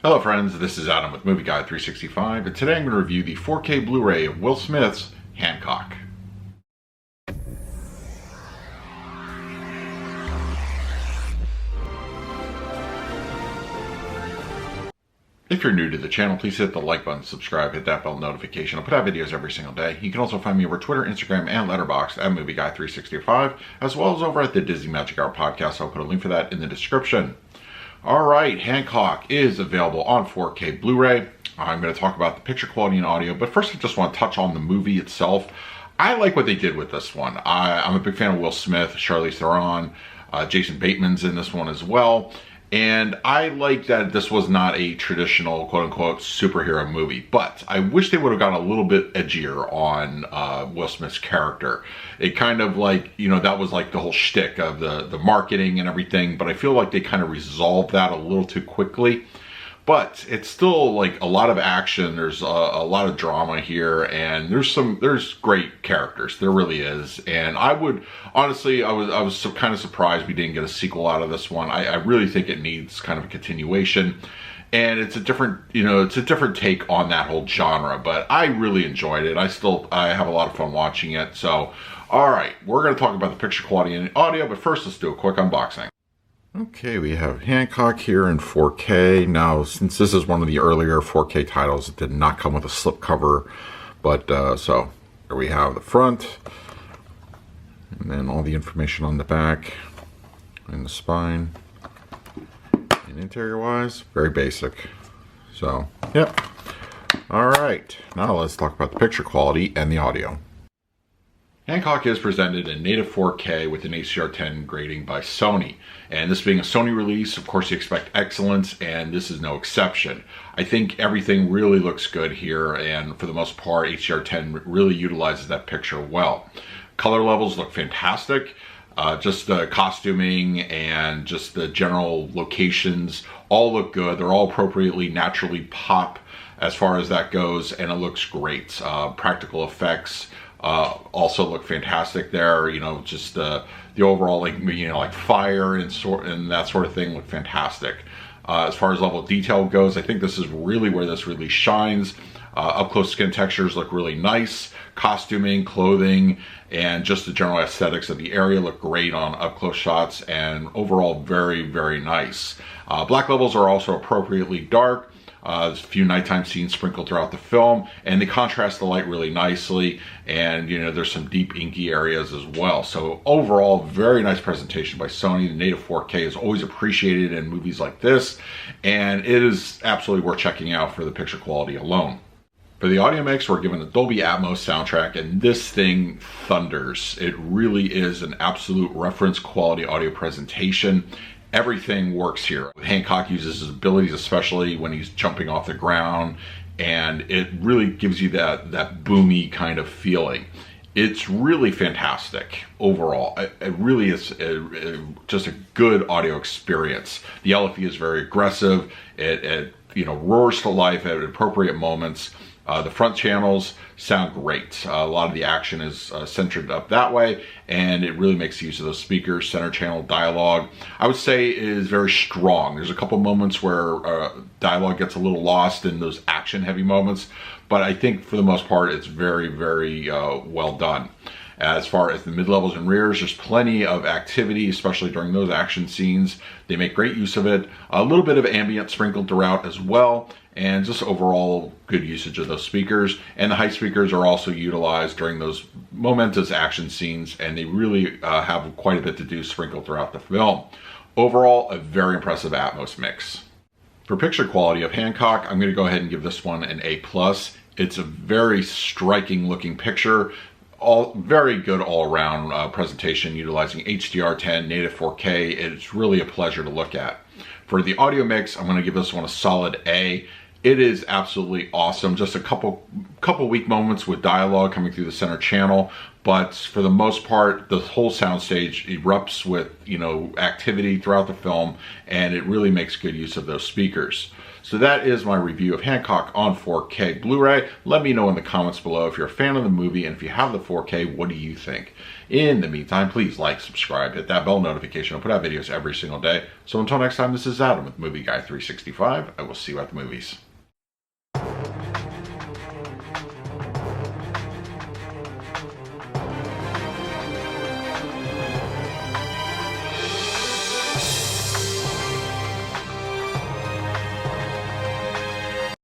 Hello friends, this is Adam with Movie Guide 365, and today I'm going to review the 4K Blu-ray of Will Smith's Hancock. If you're new to the channel, please hit the like button, subscribe, hit that bell notification. I put out videos every single day. You can also find me over Twitter, Instagram, and Letterboxd at Movie Guide 365, as well as over at the Disney Magic Hour podcast. I'll put a link for that in the description. Alright, Hancock is available on 4K Blu-ray. I'm going to talk about the picture quality and audio, but first I just want to touch on the movie itself. I like what they did with this one. I'm a big fan of Will Smith, Charlize Theron, Jason Bateman's in this one as well. And I like that this was not a traditional quote-unquote superhero movie, but I wish they would have gone a little bit edgier on Will Smith's character. It kind of like, you know, that was like the whole shtick of the marketing and everything, but I feel like they kind of resolved that a little too quickly. But it's still like a lot of action, there's a lot of drama here, and there's great characters, there really is. And I would, honestly, I was kind of surprised we didn't get a sequel out of this one. I really think it needs kind of a continuation. And it's a different, it's a different take on that whole genre, but I really enjoyed it. I have a lot of fun watching it. So, all right, we're going to talk about the picture quality and audio, but first let's do a quick unboxing. Okay, we have Hancock here in 4K. Now, since this is one of the earlier 4K titles, it did not come with a slipcover, but so here we have the front, and then all the information on the back, and the spine, and interior-wise, very basic. So, yep. All right, now let's talk about the picture quality and the audio. Hancock is presented in native 4K with an HDR10 grading by Sony. And this being a Sony release, of course you expect excellence, and this is no exception. I think everything really looks good here, and for the most part, HDR10 really utilizes that picture well. Color levels look fantastic. Just the costuming and just the general locations all look good. They're all appropriately naturally pop as far as that goes, and it looks great. Practical effects also look fantastic there. Just the overall like fire and that sort of thing look fantastic. As far as level of detail goes, I think this is really where this really shines. Up close skin textures look really nice. Costuming, clothing, and just the general aesthetics of the area look great on up close shots, and overall very, very nice. Black levels are also appropriately dark. There's a few nighttime scenes sprinkled throughout the film, and they contrast the light really nicely, and there's some deep inky areas as well. So overall, very nice presentation by Sony. The native 4K is always appreciated in movies like this, and it is absolutely worth checking out for the picture quality alone. For the audio mix, we're given a Dolby Atmos soundtrack, and this thing thunders. It really is an absolute reference quality audio presentation. Everything works here. Hancock uses his abilities, especially when he's jumping off the ground, and it really gives you that boomy kind of feeling. It's really fantastic overall. It really is just a good audio experience. The LFE is very aggressive. It roars to life at appropriate moments. The front channels sound great. A lot of the action is centered up that way, and it really makes use of those speakers. Center channel dialogue, I would say, is very strong. There's a couple moments where dialogue gets a little lost in those action heavy moments, but I think for the most part it's very, very well done. As far as the mid-levels and rears, there's plenty of activity, especially during those action scenes. They make great use of it. A little bit of ambient sprinkled throughout as well, and just overall good usage of those speakers. And the high speakers are also utilized during those momentous action scenes, and they really have quite a bit to do sprinkled throughout the film. Overall, a very impressive Atmos mix. For picture quality of Hancock, I'm going to go ahead and give this one an A+. It's a very striking looking picture. Very good all-around presentation utilizing HDR10, native 4K. It's really a pleasure to look at. For the audio mix, I'm going to give this one a solid A. It is absolutely awesome. Just a couple weak moments with dialogue coming through the center channel, but for the most part, the whole soundstage erupts with activity throughout the film, and it really makes good use of those speakers. So that is my review of Hancock on 4K Blu-ray. Let me know in the comments below if you're a fan of the movie, and if you have the 4K, what do you think? In the meantime, please like, subscribe, hit that bell notification. I put out videos every single day. So until next time, this is Adam with Movie Guy 365. I will see you at the movies.